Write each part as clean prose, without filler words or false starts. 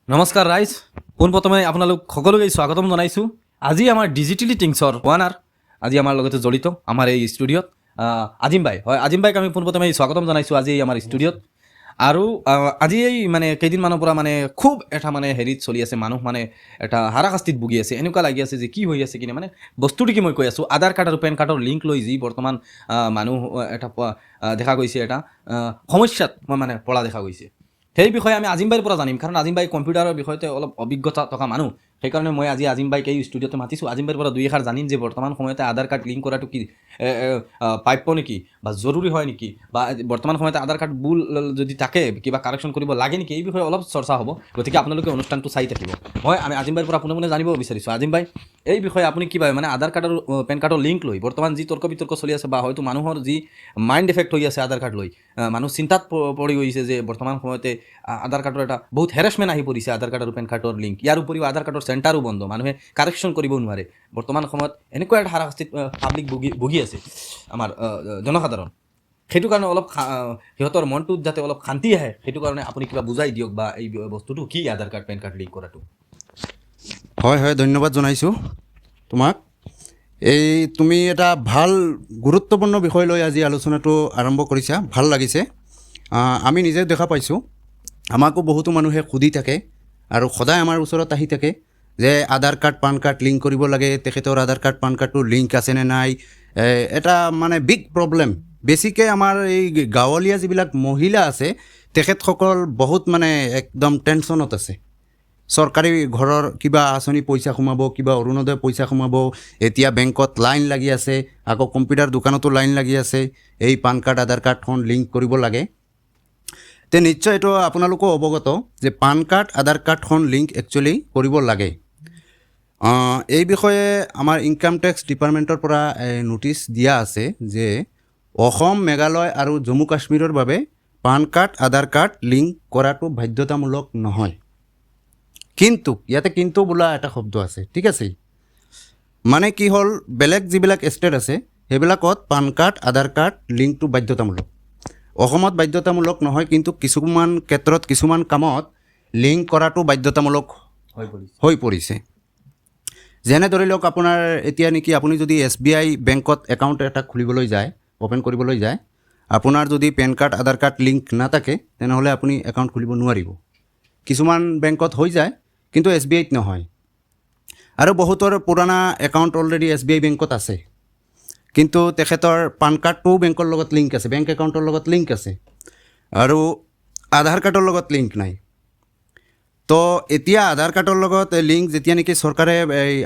নমস্কাৰ ৰাইজ, পোনপ্ৰথমে আপোনালোক সকলোকে স্বাগতম জনাইছোঁ। আজি আমাৰ ডিজিটেলি থিংছৰ ওৱানাৰ আজি আমাৰ লগতে জড়িত আমাৰ এই ষ্টুডিঅ'ত আজিম ভাই। হয়, আজিম ভাইক আমি পোনপ্ৰথমে স্বাগতম জনাইছোঁ আজি আমাৰ ষ্টুডিঅ'ত। আৰু আজি এই মানে কেইদিনমানৰ পৰা মানে খুব এটা মানে হেৰিত চলি আছে, মানুহ মানে এটা হাৰাশাস্তিত ভুগি আছে, এনেকুৱা লাগি আছে যে কি হৈ আছে কিনে মানে বস্তুটো কি মই কৈ আছোঁ, আধাৰ কাৰ্ড আৰু পেন কাৰ্ডৰ লিংক লৈ যি বৰ্তমান মানুহ এটা দেখা গৈছে, এটা সমস্যাত মানে পৰা দেখা গৈছে। সেই বিষয়ে আমি আজিম বাইৰ পৰা জানিম, কাৰণ আজিম বাই কম্পিউটাৰৰ বিষয়তে অলপ অভিজ্ঞতা থকা মানুহ। সেইকাৰণে মই আজি আজিম বাইক এই ষ্টুডিঅ'তে মাতিছোঁ। আজিম বাইৰ পৰা দুই এষাৰ জানিম যে বৰ্তমান সময়তে আধাৰ কাৰ্ড লিংক কৰাটো কি প্ৰাপ্য নেকি বা জৰুৰী হয় নেকি, বা বৰ্তমান সময়তে আধাৰ কাৰ্ড ভুল যদি থাকে কিবা কাৰেকশ্যন কৰিব লাগে নেকি, এই বিষয়ে অলপ চৰ্চা হ'ব। গতিকে আপোনালোকে অনুষ্ঠানটো চাই থাকিব। মই আজিম বাইৰ পৰা পোনে পোনে জানিব বিচাৰিছোঁ, আজিম বাই এই বিষয়ে আপুনি কি ভাবে, মানে আধাৰ কাৰ্ড আৰু পেন কাৰ্ডৰ লিংক লৈ বৰ্তমান যি তৰ্ক বিতৰ্ক চলি আছে, বা হয়তো মানুহৰ যি মাইণ্ড এফেক্ট হৈ আছে আধাৰ কাৰ্ড লৈ, মানুহ চিন্তাত পৰি গৈছে যে বৰ্তমান সময়তে আধাৰ কাৰ্ডৰ এটা বহুত হেৰাছমেণ্ট আহি পৰিছে, আধাৰ কাৰ্ড আৰু পেন কাৰ্ডৰ লিংক। ইয়াৰ উপৰিও আধাৰ কাৰ্ডৰ চেণ্টাৰো বন্ধ, মানুহে কাৰেকশ্যন কৰিব নোৱাৰে। বৰ্তমান সময়ত এনেকুৱা এটা হাৰাশাস্তিত পাব্লিক ভুগি আছে আমাৰ জনসাধাৰণ। সেইটো কাৰণে অলপ সিহঁতৰ মনটোত যাতে অলপ শান্তি আহে, সেইটো কাৰণে আপুনি কিবা বুজাই দিয়ক, বা এই বস্তুটো কি আধাৰ কাৰ্ড পেন কাৰ্ড লিংক কৰাটো। হয় হয়, ধন্যবাদ জনাইছোঁ তোমাক। এই তুমি এটা ভাল গুৰুত্বপূৰ্ণ বিষয় লৈ আজি আলোচনাটো আৰম্ভ কৰিছা, ভাল লাগিছে। আমি নিজে দেখা পাইছোঁ, আমাকো বহুতো মানুহে সুধি থাকে আৰু সদায় আমাৰ ওচৰত আহি থাকে যে আধাৰ কাৰ্ড পান কাৰ্ড লিংক কৰিব লাগে, তেখেতৰ আধাৰ কাৰ্ড পান কাৰ্ডটো লিংক আছেনে নাই। এটা মানে বিগ প্ৰব্লেম। বেছিকৈ আমাৰ এই গাঁৱলীয়া যিবিলাক মহিলা আছে, তেখেতসকল বহুত মানে একদম টেনশ্যনত আছে। চৰকাৰী ঘৰৰ কিবা আঁচনি পইচা সোমাব, কিবা অৰুণোদয় পইচা সোমাব, এতিয়া বেংকত লাইন লাগি আছে, আকৌ কম্পিউটাৰ দোকানতো লাইন লাগি আছে, এই পান কাৰ্ড আধাৰ কাৰ্ডখন লিংক কৰিব লাগে। তে নিশ্চয় এইটো আপোনালোকো অৱগত যে পান কাৰ্ড আধাৰ কাৰ্ডখন লিংক একচুৱেলি কৰিব লাগে। এই বিষয়ে আমাৰ ইনকাম টেক্স ডিপাৰ্টমেণ্টৰ পৰা ন'টিচ দিয়া আছে যে অসম, মেঘালয় আৰু জম্মু কাশ্মীৰৰ বাবে পান কাৰ্ড আধাৰ কাৰ্ড লিংক কৰাটো বাধ্যতামূলক নহয়। কিন্তু ইয়াতে কিন্তু বোলা এটা শব্দ আছে, ঠিক আছে। মানে কি হ'ল, বেলেগ যিবিলাক ষ্টেট আছে সেইবিলাকত পান কাৰ্ড আধাৰ কাৰ্ড লিংকটো বাধ্যতামূলক। অসমত বাধ্যতামূলক নহয়, কিন্তু কিছুমান ক্ষেত্ৰত কিছুমান কামত লিংক কৰাটো বাধ্যতামূলক হৈ পৰিছে। যেনে ধৰি লওক, আপোনাৰ এতিয়া নেকি আপুনি যদি SBI বেংকত একাউণ্ট এটা খুলিবলৈ যায়, অ'পেন কৰিবলৈ যায়, আপোনাৰ যদি পেন কাৰ্ড আধাৰ কাৰ্ড লিংক নাথাকে তেনেহ'লে আপুনি একাউণ্ট খুলিব নোৱাৰিব। কিছুমান বেংকত হৈ যায়, কিন্তু SBIত নহয়। আৰু বহুতৰ পুৰণা একাউণ্ট অলৰেডি SBI বেংকত আছে, কিন্তু তেখেতৰ পান কাৰ্ডটোও বেংকৰ লগত লিংক আছে, বেংক একাউণ্টৰ লগত লিংক আছে, আৰু আধাৰ কাৰ্ডৰ লগত লিংক নাই। তো এতিয়া আধাৰ কাৰ্ডৰ লগত লিংক যেতিয়া নেকি চৰকাৰে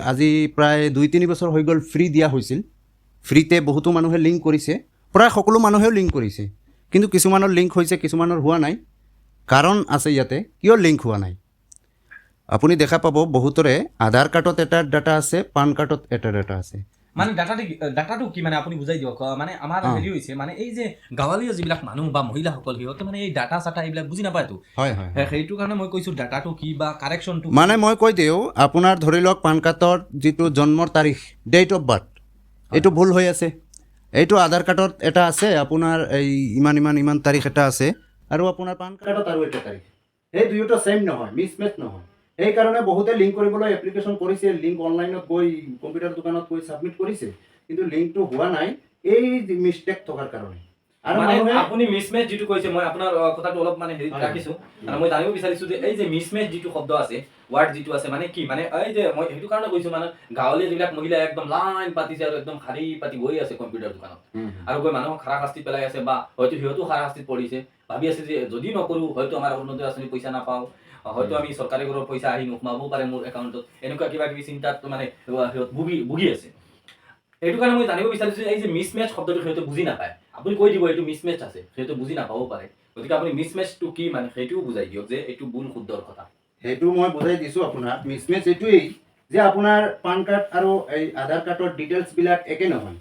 আজি প্ৰায় 2-3 বছৰ হৈ গ'ল ফ্ৰী দিয়া হৈছিল, ফ্ৰীতে বহুতো মানুহে লিংক কৰিছে, প্ৰায় সকলো মানুহেও লিংক কৰিছে। কিন্তু কিছুমানৰ লিংক হৈছে, কিছুমানৰ হোৱা নাই। কাৰণ আছে ইয়াতে, কিয় লিংক হোৱা নাই। আপুনি দেখা পাব বহুতৰে আধাৰ কাৰ্ডত এটা ডাটা আছে, পান কাৰ্ডত এটা ডাটা আছে। মানে ডাটাটো কি, মানে আপুনি বুজাই দিয়ক। মানে আমাৰ হেৰি হৈছে, মানে এই যে গাঁৱলীয়া যিবিলাক মানুহ বা মহিলাসকল, সিহঁতে মানে এই ডাটা চাটা এইবিলাক বুজি নাপায়তো। হয় হয়, সেইটো কাৰণে মই কৈছোঁ ডাটাটো কি বা কাৰেকশ্যনটো মানে মই কৈ দিওঁ, আপোনাৰ ধৰি লওক পান কাৰ্ডৰ যিটো জন্মৰ তাৰিখ, ডেট অফ বাৰ্থ, এইটো ভুল হৈ আছে। এইটো আধাৰ কাৰ্ডত এটা আছে, আপোনাৰ এই ইমান তাৰিখ এটা আছে, আৰু আপোনাৰ পান কাৰ্ডত আৰু এটা তাৰিখ। সেই দুয়োটা ছেইম নহয়, মিছমেচ নহয়। সেইকাৰণে বহুতে লিংক কৰিবলৈ এপ্লিকেশ্যন কৰিছে, লিংক অনলাইনত গৈ কম্পিউটাৰ দোকানত গৈ ছাবমিট কৰিছে, কিন্তু লিংকটো হোৱা নাই এই মিষ্টেক থকাৰ কাৰণে। আৰু আপুনি মিছমেচ যিটো কৈছে, মই আপোনাৰ কথাটো অলপ মানে হেৰিত ৰাখিছোঁ, আৰু মই জানিব বিচাৰিছোঁ যে এই যে মিছমেচ যিটো শব্দ আছে, ৱাৰ্ড যিটো আছে, মানে কি, মানে এই যে মই সেইটো কাৰণে কৈছোঁ, মানে গাঁৱলীয়া যিবিলাক মহিলা একদম লাইন পাতিছে আৰু একদম শাৰী পাতি বহি আছে কম্পিউটাৰ দোকানত, আৰু গৈ মানুহক হাৰাশাস্তি পেলাই আছে, বা হয়তো সিহঁতো হাৰাশাস্তিত পৰিছে, ভাবি আছে যে যদি নকৰোঁ হয়তো আমাৰ অৰুণোদয় আঁচনি পইচা নাপাওঁ, হয়তো আমি চৰকাৰী ঘৰৰ পইচা আহি নোসোমাবও পাৰে মোৰ একাউণ্টত, এনেকুৱা কিবা কিবি চিন্তাত মানে সিহঁত ভুগি আছে। সেইটো কাৰণে মই জানিব বিচাৰিছোঁ এই যে মিছমেচ শব্দটো সিহঁতে বুজি নাপায়, আপুনি কৈ দিব এইটো মিছমেচ আছে, সিহঁতে বুজি নাপাবও পাৰে। গতিকে আপুনি মিছমেচটো কি মানে সেইটোও বুজাই দিয়ক, যে এইটো ভুল শুদ্ধৰ কথা। সেইটো মই বুজাই দিছোঁ আপোনাক। মিছমেচ এইটোৱেই যে আপোনাৰ পান কাৰ্ড আৰু এই আধাৰ কাৰ্ডৰ ডিটেইলছবিলাক একে নহয়।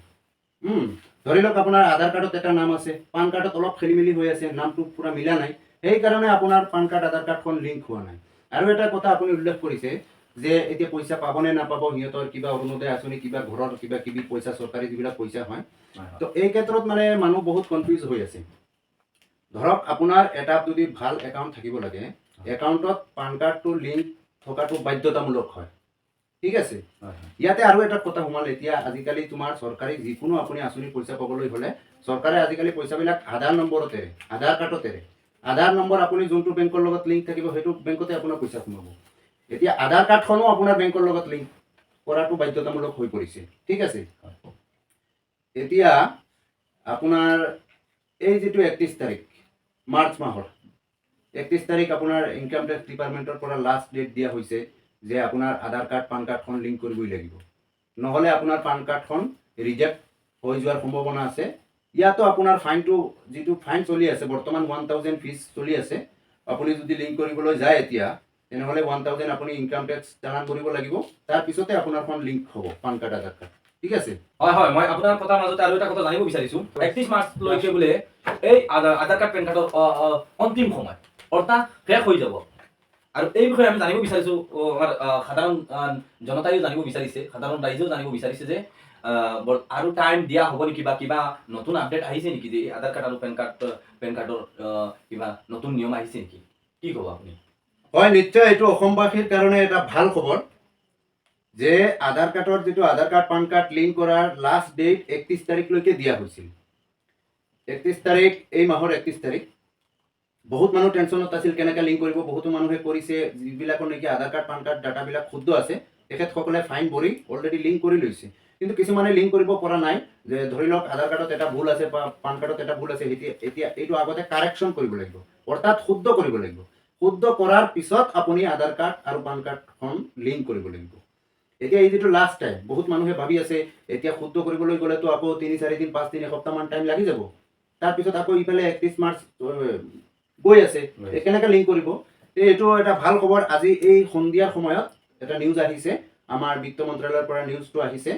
ধৰি লওক আপোনাৰ আধাৰ কাৰ্ডত এটা নাম আছে, পান কাৰ্ডত অলপ খেলি মেলি হৈ আছে, নামটো পূৰা মিলা নাই, সেইকাৰণে আপোনাৰ পান কাৰ্ড আধাৰ কাৰ্ডখন লিংক হোৱা নাই। আৰু এটা কথা আপুনি উল্লেখ কৰিছে যে এতিয়া পইচা পাবনে নাপাব, সিহঁতৰ কিবা অৰুণোদয় আঁচনি, কিবা ঘৰৰ কিবা কিবি পইচা, চৰকাৰী যিবিলাক পইচা হয়, তো এই ক্ষেত্ৰত মানে মানুহ বহুত কনফিউজ হৈ আছে। ধৰক আপোনাৰ এটা যদি ভাল একাউণ্ট থাকিব লাগে, একাউণ্টত পান কাৰ্ডটো লিংক থকাটো বাধ্যতামূলক হয় ঠিক আছে হয় হয় ইয়াতে আৰু এটা কথা সোমাল এতিয়া আজিকালি তোমাৰ চৰকাৰী যিকোনো আপুনি আঁচনি পইচা পাবলৈ হ'লে চৰকাৰে আজিকালি পইচাবিলাক আধাৰ নম্বৰতেৰে আধাৰ কাৰ্ডতেৰে আধাৰ নম্বৰ আপুনি যোনটো বেংকৰ লগত লিংক থাকিব সেইটো বেংকতে আপোনাৰ পইচা সোমাব এতিয়া আধাৰ কাৰ্ডখনো আপোনাৰ বেংকৰ লগত লিংক কৰাটো বাধ্যতামূলক হৈ পৰিছে ঠিক আছে এতিয়া আপোনাৰ এই যিটো 31 তাৰিখ মাৰ্চ মাহৰ 31 তাৰিখ আপোনাৰ ইনকাম টেক্স ডিপাৰ্টমেণ্টৰ পৰা লাষ্ট ডেট দিয়া হৈছে যে আপোনাৰ আধাৰ কাৰ্ড পান কাৰ্ডখন লিংক কৰিবই লাগিব নহ'লে আপোনাৰ পান কাৰ্ডখন ৰিজেক্ট হৈ যোৱাৰ সম্ভাৱনা আছে ইয়াতো আপোনাৰ ফাইনটো যিটো ফাইন চলি আছে বৰ্তমান 1000 ফিজ চলি আছে আপুনি যদি লিংক কৰিবলৈ যায় এতিয়া তেনেহ'লে 1000 আপুনি ইনকাম টেক্স চালান কৰিব লাগিব তাৰপিছতে আপোনাৰখন লিংক হ'ব পান কাৰ্ড আধাৰ কাৰ্ড ঠিক আছে হয় হয় মই আপোনাৰ কথাৰ মাজতে আৰু এটা কথা জানিব বিচাৰিছো 31 মাৰ্চলৈকে বোলে এই আধাৰ কাৰ্ড পেন কাৰ্ডৰ অন্তিম সময় অৰ্থাৎ শেষ হৈ যাব আৰু এই বিষয়ে আমি জানিব বিচাৰিছো আমাৰ সাধাৰণ জনতাইও জানিব বিচাৰিছে সাধাৰণ ৰাইজেও জানিব বিচাৰিছে যে আৰু টাইম দিয়া হ'ব নেকি বা কিবা নতুন আপডেট আহিছে নেকি যে আধাৰ কাৰ্ড আৰু পেন কাৰ্ডৰ কিবা নতুন নিয়ম আহিছে নেকি কি ক'ব আপুনি হয় নিশ্চয় এইটো অসমবাসীৰ কাৰণে এটা ভাল খবৰ যে আধাৰ কাৰ্ডৰ যিটো আধাৰ কাৰ্ড পান কাৰ্ড লিংক কৰাৰ লাষ্ট ডেট 31 তাৰিখলৈকে দিয়া হৈছিল 31 তাৰিখ এই মাহৰ 31 তাৰিখ বহুত মানুহ টেনশ্যনত আছিল কেনেকৈ লিংক কৰিব বহুতো মানুহে কৰিছে যিবিলাকৰ নেকি আধাৰ কাৰ্ড পান কাৰ্ড ডাটাবিলাক শুদ্ধ আছে তেখেতসকলে ফাইন ভৰি অলৰেডি লিংক কৰি লৈছে কিন্তু কিছুমানে লিংক কৰিব পৰা নাই যে ধৰি লওক আধাৰ কাৰ্ডত এটা ভুল আছে বা পান কাৰ্ডত এটা ভুল আছে এতিয়া এইটো আগতে কাৰেকশ্যন কৰিব লাগিব অৰ্থাৎ শুদ্ধ কৰিব লাগিব শুদ্ধ কৰাৰ পিছত আপুনি আধাৰ কাৰ্ড আৰু পান কাৰ্ডখন লিংক কৰিব লাগিব এতিয়া এই যিটো লাষ্ট টাইম বহুত মানুহে ভাবি আছে এতিয়া শুদ্ধ কৰিবলৈ গ'লেতো আকৌ 3-4 দিন 5 দিন এসপ্তাহমান টাইম লাগি যাব তাৰপিছত আকৌ ইফালে 31 মাৰ্চ গৈ আছে কেনেকৈ লিংক কৰিব এইটো এটা ভাল খবৰ আজি এই সন্ধিয়াৰ সময়ত এটা নিউজ আহিছে আমাৰ বিত্ত মন্ত্ৰালয়ৰ পৰা নিউজটো আহিছে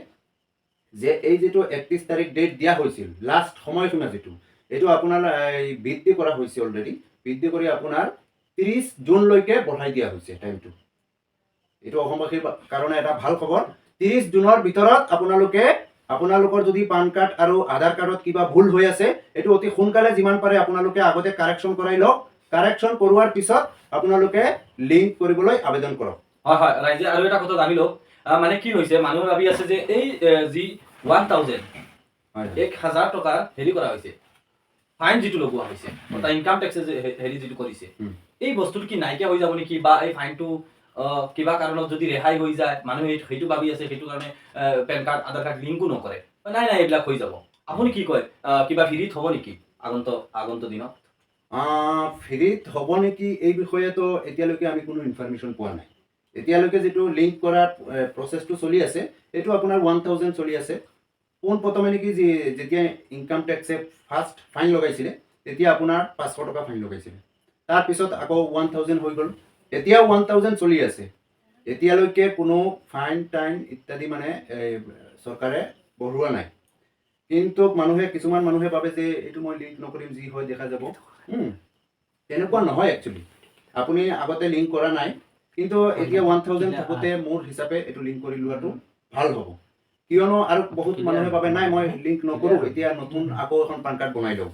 যে এই যিটো 31 তাৰিখ ডেট দিয়া হৈছিল লাষ্ট সময়সীমা যিটো এইটো আপোনাৰ বৃদ্ধি কৰা হৈছে অলৰেডি বৃদ্ধি কৰি আপোনাৰ 30 জুনলৈকে বঢ়াই দিয়া হৈছে টাইমটো এইটো অসমবাসীৰ কাৰণে এটা ভাল খবৰ 30 জুনৰ ভিতৰত আপোনালোকৰ যদি পান কাৰ্ড আৰু আধাৰ কাৰ্ডত কিবা ভুল হৈ আছে এইটো অতি সোনকালে যিমান পাৰে আপোনালোকে আগতে কাৰেকশ্যন কৰাই লওক কাৰেকশ্যন কৰোৱাৰ পিছত আপোনালোকে লিংক কৰিবলৈ আবেদন কৰক হয় হয় ৰাইজে আৰু এটা কথা জানি লওক মানে কি হৈছে মানুহে ভাবি আছে যে এই যি 1000 টকা হেৰি কৰা হৈছে ফাইন যিটো লগোৱা হৈছে অৰ্থাৎ ইনকাম টেক্সে হেৰি যিটো কৰিছে এই বস্তুটো কি নাইকিয়া হৈ যাব নেকি বা এই ফাইনটো কিবা কাৰণত যদি ৰেহাই হৈ যায় মানুহে সেইটো ভাবি আছে সেইটো কাৰণে পেন কাৰ্ড আধাৰ কাৰ্ড লিংকো নকৰে নাই নাই এইবিলাক হৈ যাব আপুনি কি কয় কিবা ফ্ৰীত হ'ব নেকি আগন্তুক দিনত ফ্ৰীত হ'ব নেকি এই বিষয়েতো এতিয়ালৈকে আমি কোনো ইনফৰমেশ্যন পোৱা নাই এতিয়ালৈকে যিটো লিংক কৰাৰ প্ৰচেছটো চলি আছে এইটো আপোনাৰ 1000 চলি আছে পোনপ্ৰথমে নেকি যেতিয়া ইনকাম টেক্সে ফাৰ্ষ্ট ফাইন লগাইছিলে তেতিয়া আপোনাৰ 500 টকা ফাইন লগাইছিলে তাৰপিছত আকৌ 1000 হৈ গ'ল এতিয়াও 1000 চলি আছে এতিয়ালৈকে কোনো ফাইন টাইন ইত্যাদি মানে চৰকাৰে বঢ়োৱা নাই কিন্তু কিছুমান মানুহে ভাবে যে এইটো মই লিংক নকৰিম যি হয় দেখা যাব তেনেকুৱা নহয় একচুৱেলি আপুনি আগতে লিংক কৰা নাই কিন্তু এতিয়া 1000 থাকোঁতে মোৰ হিচাপে এইটো লিংক কৰি লোৱাটো ভাল হ'ব কিয়নো আৰু বহুত মানুহে ভাবে নাই মই লিংক নকৰোঁ এতিয়া নতুন আকৌ এখন পান কাৰ্ড বনাই লওঁ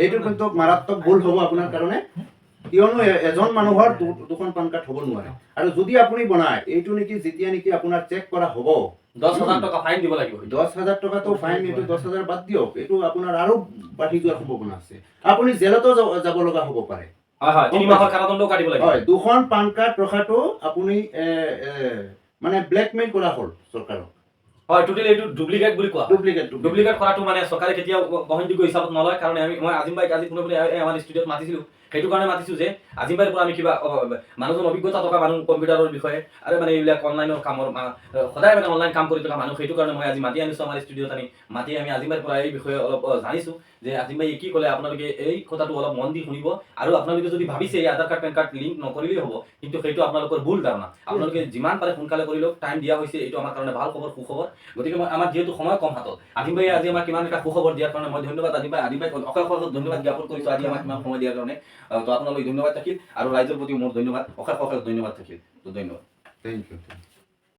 এইটো কিন্তু মাৰাত্মক ভুল হ'ব আপোনাৰ কাৰণে কিয়নো এজন মানুহৰ দুখন পান কাৰ্ড হ'ব নোৱাৰে আৰু যদি আপুনি বনায় এইটো নেকি যেতিয়া নেকি আপোনাৰ চেক কৰা হ'ব 10,000 টকা ফাইন দিব লাগিব 10,000 টকাটো ফাইন এইটো 10,000 বাদ দিয়ক এইটো আপোনাৰ আৰু বাঢ়ি যোৱাৰ সম্ভাৱনা আছে আপুনি জেলতো যাব লগা হ'ব পাৰে হয় হয় 3 মাহৰ কাৰাদণ্ডও কাটিব লাগিব হয় দুখন পান কাৰ্ড ৰখাটো আপুনি মানে ব্লেকমেইল কৰা হ'ল চৰকাৰক হয় টোটেল এইটো ডুপ্লিকেট বুলি কোৱা ডুপ্লিকেট কৰাটো মানে চৰকাৰে কেতিয়াও গ্ৰহণযোগ্য হিচাপত নলয় কাৰণ মই আজিম বাইক আজি কোনোবাই আমাৰ ষ্টুডিঅ'ত মাতিছিলোঁ সেইটো কাৰণে মাতিছোঁ যে আজিম বাইৰ পৰা আমি কিবা মানুহজন অভিজ্ঞতা থকা মানুহ কম্পিউটাৰৰ বিষয়ে আৰু মানে এইবিলাক অনলাইনৰ কামৰ সদায় মানে অনলাইন কাম কৰি থকা মানুহ সেইটো কাৰণে মই আজি মাতি আনিছোঁ আমাৰ ষ্টুডিঅ'ত মাতি আমি আজিম বাইৰ পৰা এই বিষয়ে অলপ জানিছোঁ যে আজিম বাই কি ক'লে আপোনালোকে এই কথাটো অলপ মন দি শুনিব আৰু আপোনালোকে যদি ভাবিছে এই আধাৰ কাৰ্ড পেন কাৰ্ড লিংক নকৰিলেই হ'ব কিন্তু সেইটো আপোনালোকৰ ভুল ধাৰণা আপোনালোকে যিমান পাৰে সোনকালে কৰি লওক টাইম দিয়া হৈছে এইটো আমাৰ কাৰণে ভাল খবৰ সুখবৰ গতিকে মই আমাৰ যিহেতু সময় কম হাতত আজিম ভাই আজি আমাক কিমান এটা সুখবৰ দিয়াৰ কাৰণে মই ধন্যবাদ আজিম ভাই অশেষ ধন্যবাদ জ্ঞাপন কৰিছোঁ আজি আমাক কিমান সময় দিয়াৰ কাৰণে তো আপোনালোক ধন্যবাদ থাকিল আৰু ৰাইজৰ প্ৰতি মোৰ ধন্যবাদ অশেষ ধন্যবাদ থাকিল তো ধন্যবাদ থেংক ইউ